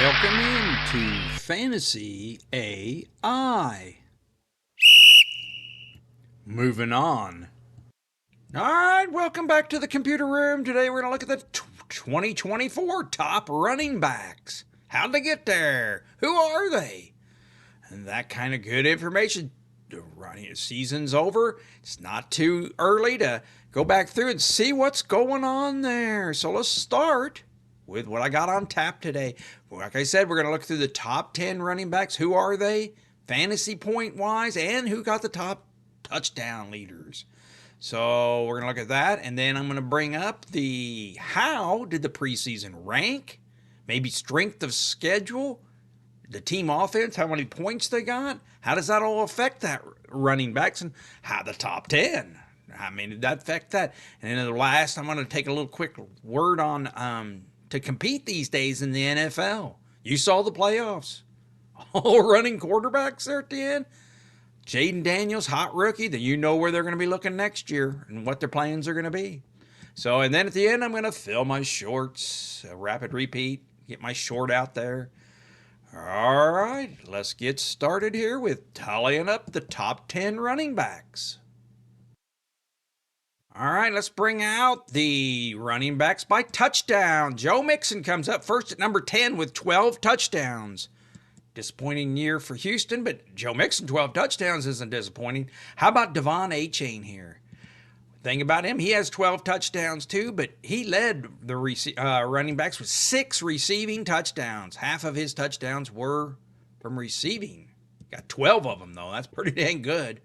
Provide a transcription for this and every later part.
Welcome into Fantasy AI. Moving on. All right, welcome back to the computer room. Today we're going to look at the 2024 top running backs. How'd they get there? Who are they? And that kind of good information. The running season's over. It's not too early to go back through and see what's going on there. So let's start with what I got on tap today. Like I said, we're going to look through the top 10 running backs. Who are they, fantasy point wise, and who got the top touchdown leaders. So we're going to look at that, and then I'm going to bring up the how did the preseason rank, maybe strength of schedule, the team offense, how many points they got, how does that all affect that running backs, and how the top 10. I mean, did that affect that? And then the last, I'm going to take a little quick word on to compete these days in the NFL. You saw the playoffs. All running quarterbacks there at the end. Jaden Daniels, hot rookie, then you know where they're going to be looking next year and what their plans are going to be. So, and then at the end, I'm going to fill my shorts, a rapid repeat, get my short out there. All right, let's get started here with tallying up the top 10 running backs. All right, let's bring out the running backs by touchdown. Joe Mixon comes up first at number 10 with 12 touchdowns. Disappointing year for Houston, but Joe Mixon, 12 touchdowns isn't disappointing. How about Devon Achane here? Thing about him, he has 12 touchdowns too, but he led the running backs with 6 receiving touchdowns. Half of his touchdowns were from receiving. Got 12 of them, though. That's pretty dang good.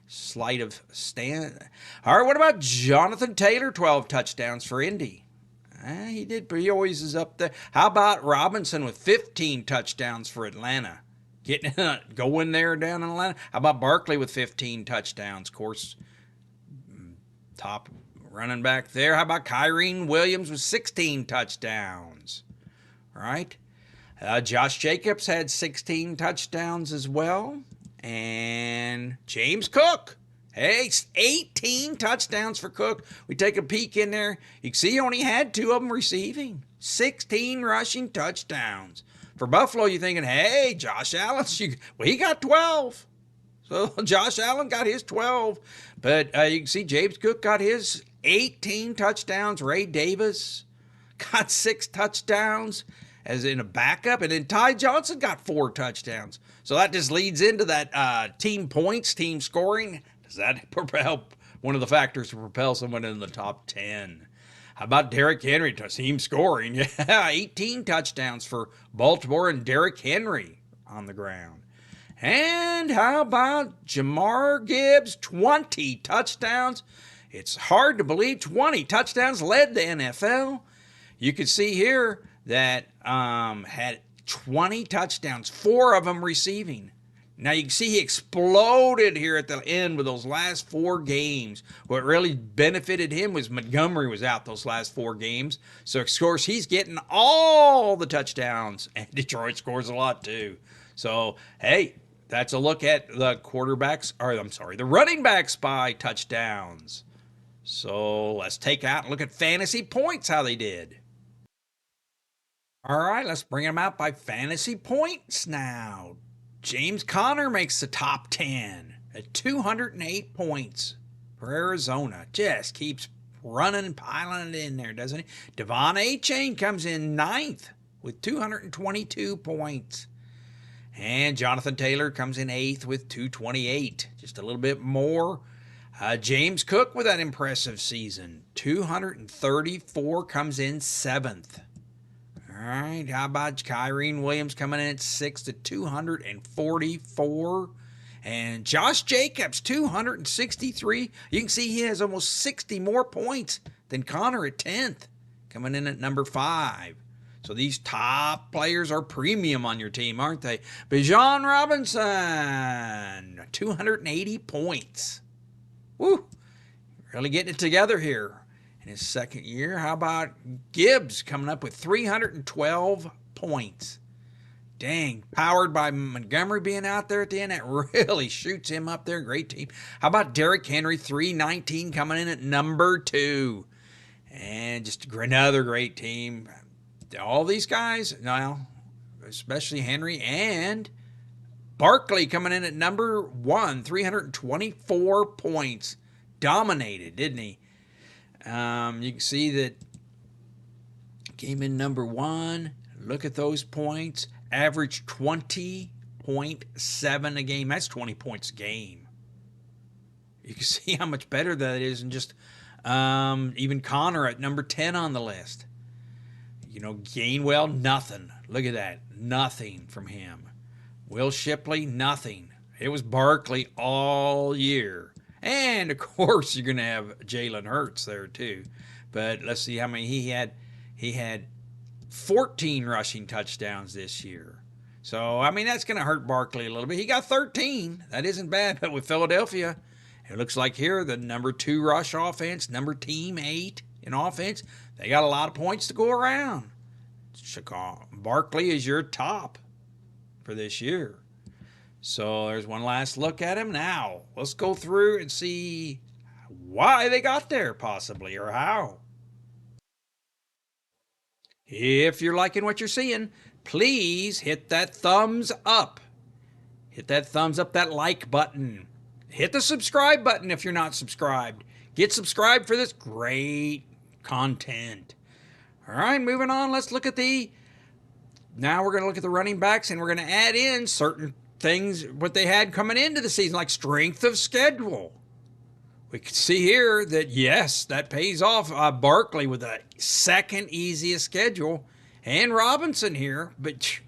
Slight of stand. All right, what about Jonathan Taylor? 12 touchdowns for Indy. He did, but he always is up there. How about Robinson with 15 touchdowns for Atlanta? Getting going there down in Atlanta. How about Barkley with 15 touchdowns? Of course, top running back there. How about Kyren Williams with 16 touchdowns? All right. Josh Jacobs had 16 touchdowns as well. And James Cook. Hey, 18 touchdowns for Cook. We take a peek in there. You can see he only had 2 of them receiving. 16 rushing touchdowns. For Buffalo, you're thinking, hey, Josh Allen, well, he got 12. So Josh Allen got his 12. But you can see James Cook got his 18 touchdowns. Ray Davis got 6 touchdowns as in a backup. And then Ty Johnson got 4 touchdowns. So that just leads into that team points, team scoring. Does that help? One of the factors to propel someone in the top 10. How about Derrick Henry? Team scoring. Yeah, 18 touchdowns for Baltimore and Derrick Henry on the ground. And how about Jahmyr Gibbs? 20 touchdowns. It's hard to believe 20 touchdowns led the NFL. You can see here that had 20 touchdowns, 4 of them receiving. Now you can see he exploded here at the end with those last 4 games. What really benefited him was Montgomery was out those last 4 games. So of course he's getting all the touchdowns, and Detroit scores a lot too. So hey, that's a look at the the running backs by touchdowns. So let's take out and look at fantasy points, how they did. All right, let's bring them out by fantasy points now. James Conner makes the top 10 at 208 points for Arizona. Just keeps running and piling it in there, doesn't he? Devon Achane comes in 9th with 222 points. And Jonathan Taylor comes in 8th with 228. Just a little bit more. James Cook with that impressive season. 234 comes in 7th. All right, how about Kyren Williams coming in at 6th at 244? And Josh Jacobs, 263. You can see he has almost 60 more points than Conner at 10th, coming in at number 5. So these top players are premium on your team, aren't they? Bijan Robinson, 280 points. Woo, really getting it together here in his second year. How about Gibbs coming up with 312 points? Dang, powered by Montgomery being out there at the end, that really shoots him up there. Great team. How about Derrick Henry, 319 coming in at number 2? And just another great team. All these guys, now, especially Henry and Barkley coming in at number 1, 324 points. Dominated, didn't he? You can see that came in number 1. Look at those points. Averaged 20.7 a game. That's 20 points a game. You can see how much better that is than just even Connor at number 10 on the list. Gainwell, nothing. Look at that. Nothing from him. Will Shipley, nothing. It was Barkley all year. And, of course, you're going to have Jalen Hurts there, too. But let's see how many he had. He had 14 rushing touchdowns this year. So, that's going to hurt Barkley a little bit. He got 13. That isn't bad. But with Philadelphia, it looks like here the number 2 rush offense, number team 8 in offense, they got a lot of points to go around. Chicago. Barkley is your top for this year. So there's one last look at him. Now, let's go through and see why they got there, possibly, or how. If you're liking what you're seeing, please hit that thumbs up. Hit that thumbs up, that like button. Hit the subscribe button if you're not subscribed. Get subscribed for this great content. All right, moving on. Let's look at now we're going to look at the running backs, and we're going to add in certain things, what they had coming into the season, like strength of schedule. We can see here that, yes, that pays off. Barkley with the second easiest schedule, and Robinson here, but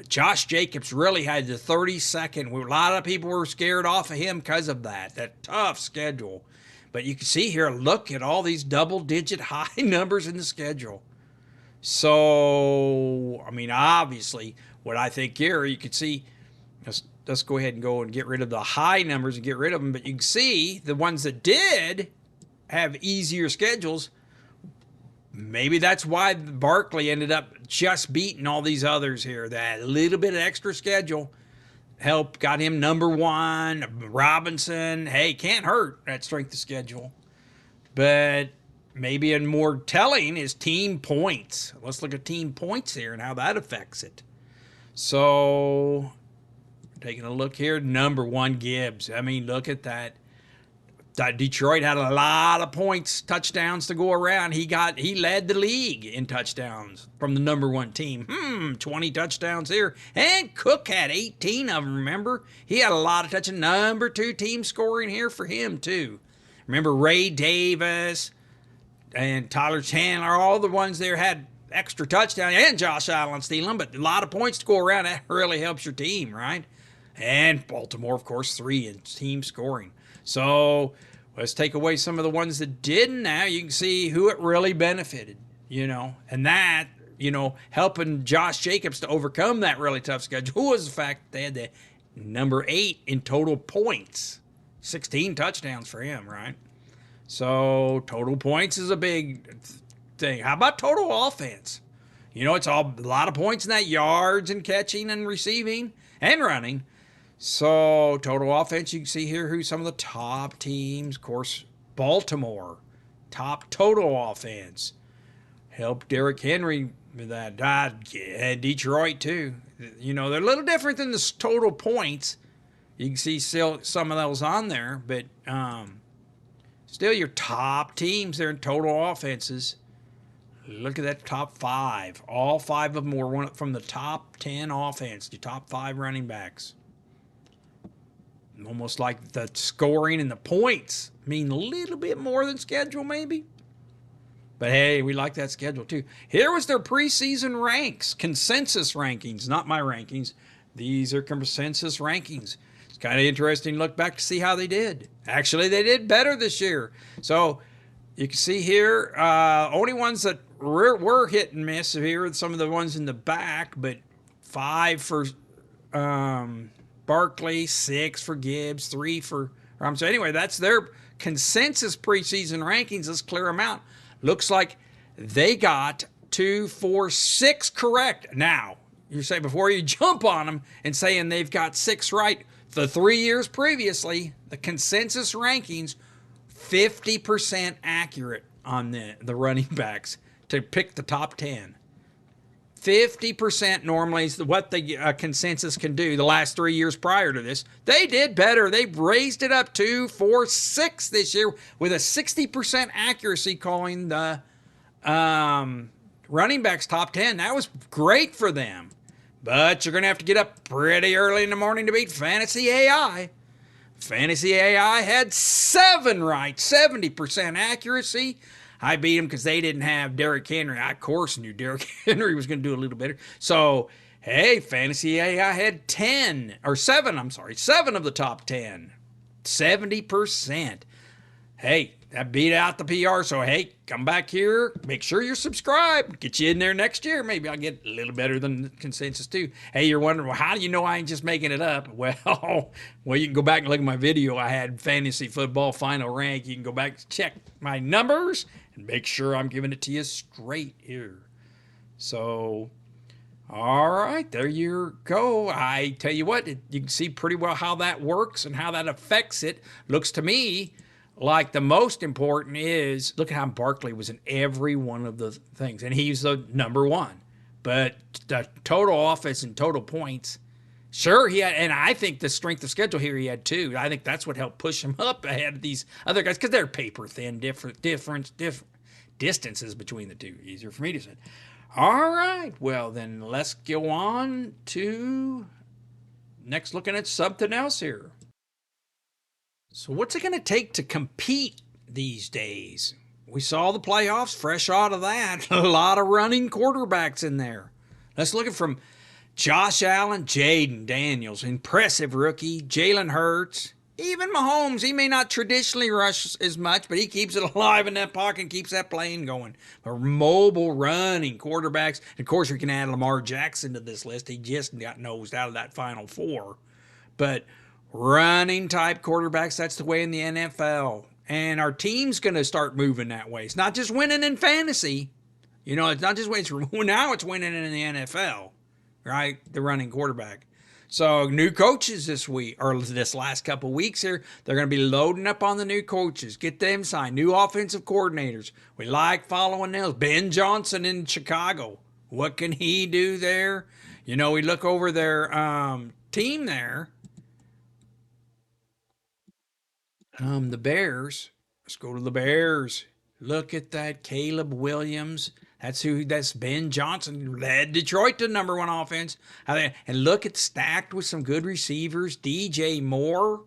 Josh Jacobs really had the 32nd. A lot of people were scared off of him because of that tough schedule. But you can see here, look at all these double-digit high numbers in the schedule. So, obviously, what I think here, you can see, let's go ahead and get rid of the high numbers and get rid of them. But you can see the ones that did have easier schedules, maybe that's why Barkley ended up just beating all these others here. That little bit of extra schedule got him number 1. Robinson, hey, can't hurt that strength of schedule. But maybe a more telling is team points. Let's look at team points here and how that affects it. So, taking a look here, number 1, Gibbs. Look at that. Detroit had a lot of points, touchdowns to go around. He led the league in touchdowns from the number 1 team. 20 touchdowns here. And Cook had 18 of them, remember? He had a lot of touchdowns. Number 2 team scoring here for him, too. Remember Ray Davis and Tyler Chandler, all the ones there had extra touchdowns, and Josh Allen stealing, but a lot of points to go around. That really helps your team, right? And Baltimore, of course, 3 in team scoring. So let's take away some of the ones that didn't. Now you can see who it really benefited, and that, helping Josh Jacobs to overcome that really tough schedule was the fact that they had the number 8 in total points. 16 touchdowns for him, right? So total points is a big thing. How about total offense? It's a lot of points in that, yards and catching and receiving and running. So total offense, you can see here who some of the top teams. Of course, Baltimore, top total offense. Helped Derrick Henry with that. Detroit too. They're a little different than the total points. You can see still some of those on there, but still your top teams there in total offenses. Look at that top 5. All 5 of them were from the top 10 offense, the top 5 running backs. Almost like the scoring and the points mean a little bit more than schedule, maybe. But hey, we like that schedule too. Here was their preseason ranks, consensus rankings, not my rankings. These are consensus rankings. It's kind of interesting to look back to see how they did. Actually, they did better this year. So you can see here, only ones that were hit and miss here are some of the ones in the back, but 5 for Barkley, 6 for Gibbs, 3 for So anyway, that's their consensus preseason rankings. Let's clear them out. Looks like they got 2, 4, 6 correct. Now, you say before you jump on them and saying they've got 6 right, the 3 years previously, the consensus rankings, 50% accurate on the running backs to pick the top 10. 50% normally is what the consensus can do the last 3 years prior to this. They did better. They raised it up 2, 4, 6 this year with a 60% accuracy calling the running backs top 10. That was great for them. But you're going to have to get up pretty early in the morning to beat Fantasy AI. Fantasy AI had 7 right, 70% accuracy. I beat them because they didn't have Derrick Henry. I, of course, knew Derrick Henry was going to do a little better. So, hey, Fantasy AI had 7 of the top 10. 70%. Hey, that beat out the PR. So, hey, come back here. Make sure you're subscribed. Get you in there next year. Maybe I'll get a little better than the consensus, too. Hey, you're wondering, well, how do you know I ain't just making it up? Well, you can go back and look at my video. I had fantasy football final rank. You can go back and check my numbers and make sure I'm giving it to you straight here. So, all right, there you go. I tell you what, you can see pretty well how that works and how that affects it. Looks to me like the most important is, look at how Barkley was in every one of the things, and he's the number one. But the total offense and total points, sure, he had, and I think the strength of schedule here he had too. I think that's what helped push him up ahead of these other guys because they're paper thin, different distances between the two. Easier for me to say. All right, well then let's go on to next, looking at something else here. So what's it going to take to compete these days? We saw the playoffs, fresh out of that. A lot of running quarterbacks in there. Let's look at from Josh Allen, Jaden Daniels, impressive rookie, Jalen Hurts, even Mahomes. He may not traditionally rush as much, but he keeps it alive in that pocket and keeps that plane going. But mobile running quarterbacks. And of course, you can add Lamar Jackson to this list. He just got nosed out of that Final Four. But running type quarterbacks, that's the way in the NFL. And our team's going to start moving that way. It's not just winning in fantasy. You know, it's not just now it's winning in the NFL, right? The running quarterback. So new coaches this week, or this last couple weeks here, they're going to be loading up on the new coaches. Get them signed. New offensive coordinators. We like following those. Ben Johnson in Chicago. What can he do there? You know, we look over their team there. The Bears. Let's go to the Bears. Look at that. Caleb Williams. That's Ben Johnson. Led Detroit to number one offense. And look, it's stacked with some good receivers. DJ Moore.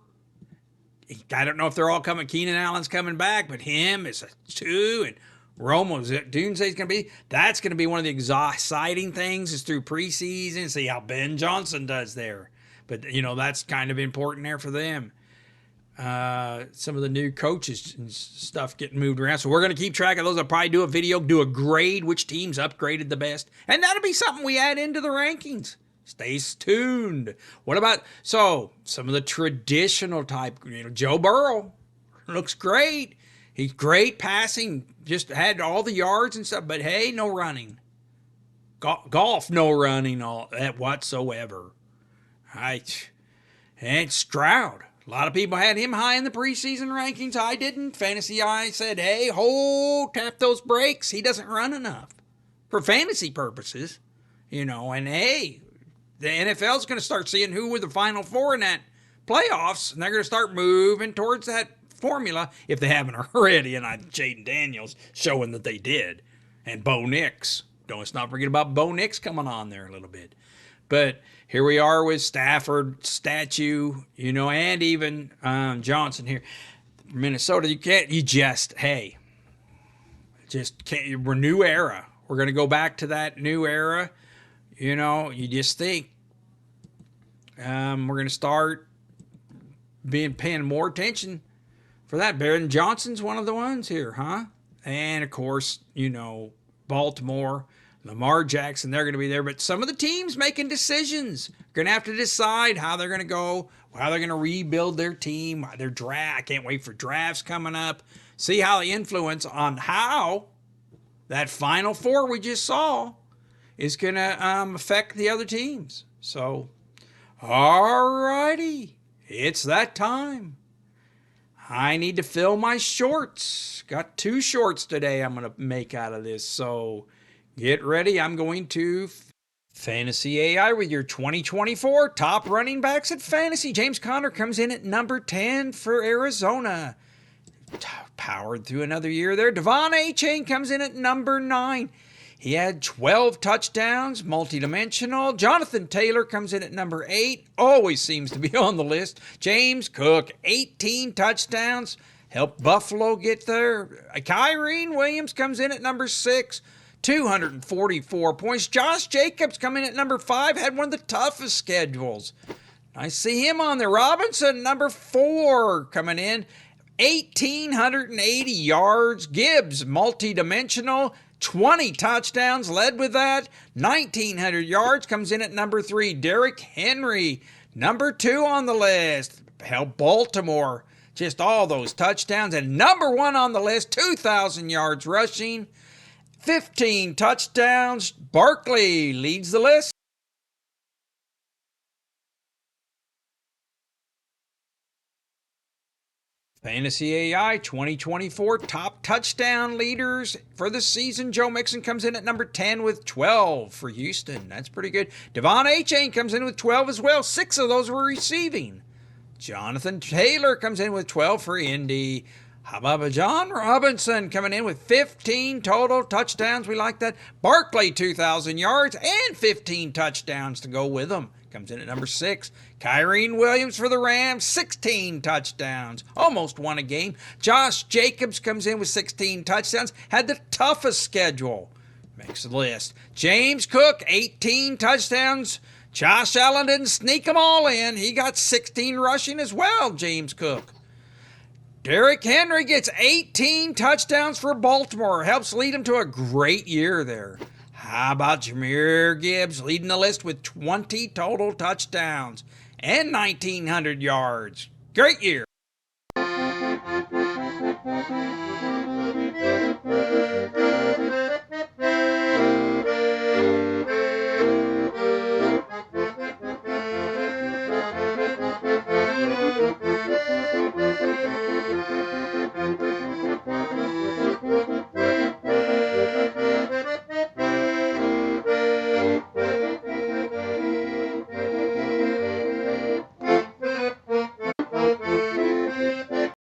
I don't know if they're all coming. Keenan Allen's coming back, but him is a 2. And Romo's Doomsday's going to be. That's going to be one of the exciting things is through preseason. See how Ben Johnson does there. But, you know, that's kind of important there for them. Some of the new coaches and stuff getting moved around. So we're going to keep track of those. I'll probably do a video, do a grade, which teams upgraded the best. And that'll be something we add into the rankings. Stay tuned. What about, so some of the traditional type, you know, Joe Burrow looks great. He's great passing, just had all the yards and stuff, but hey, no running. Golf, no running all that whatsoever. And Stroud. A lot of people had him high in the preseason rankings. I didn't. Fantasy Eye said, hey, tap those brakes. He doesn't run enough for fantasy purposes, you know. And hey, the NFL's going to start seeing who were the Final Four in that playoffs, and they're going to start moving towards that formula if they haven't already. And Jaden Daniels showing that they did. And Bo Nix. Let's not forget about Bo Nix coming on there a little bit. But here we are with Stafford, statue, you know, and even Johnson here. Minnesota, we're new era. We're going to go back to that new era. You know, you just think we're going to start paying more attention for that. Baron Johnson's one of the ones here, huh? And, of course, you know, Baltimore. Lamar Jackson, they're going to be there. But some of the teams making decisions are going to have to decide how they're going to go, how they're going to rebuild their team, their draft. I can't wait for drafts coming up. See how the influence on how that Final Four we just saw is going to affect the other teams. So, all righty. It's that time. I need to fill my shorts. Got 2 shorts today I'm going to make out of this. So, Get ready. I'm going to Fantasy AI with your 2024 top running backs at Fantasy. James Conner comes in at number 10 for Arizona. Powered through another year there. Devon Achane comes in at number 9. He had 12 touchdowns, multidimensional. Jonathan Taylor comes in at number 8. Always seems to be on the list. James Cook, 18 touchdowns. Helped Buffalo get there. Kyren Williams comes in at number 6. 244 points. Josh Jacobs coming in at number 5. Had one of the toughest schedules. I see him on there. Robinson, number 4, coming in. 1,880 yards. Gibbs, multi-dimensional. 20 touchdowns, led with that. 1,900 yards, comes in at number 3. Derrick Henry, number 2 on the list. Helped Baltimore. Just all those touchdowns. And number 1 on the list, 2,000 yards rushing. 15 touchdowns. Barkley leads the list. Fantasy AI 2024 top touchdown leaders for the season. Joe Mixon comes in at number 10 with 12 for Houston. That's pretty good. Devon Achane comes in with 12 as well. 6 of those were receiving. Jonathan Taylor comes in with 12 for Indy. How about John Robinson coming in with 15 total touchdowns? We like that. Barkley, 2,000 yards and 15 touchdowns to go with them. Comes in at number 6. Kyren Williams for the Rams, 16 touchdowns. Almost won a game. Josh Jacobs comes in with 16 touchdowns. Had the toughest schedule. Makes the list. James Cook, 18 touchdowns. Josh Allen didn't sneak them all in. He got 16 rushing as well, James Cook. Derrick Henry gets 18 touchdowns for Baltimore. Helps lead him to a great year there. How about Jahmyr Gibbs leading the list with 20 total touchdowns and 1,900 yards? Great year.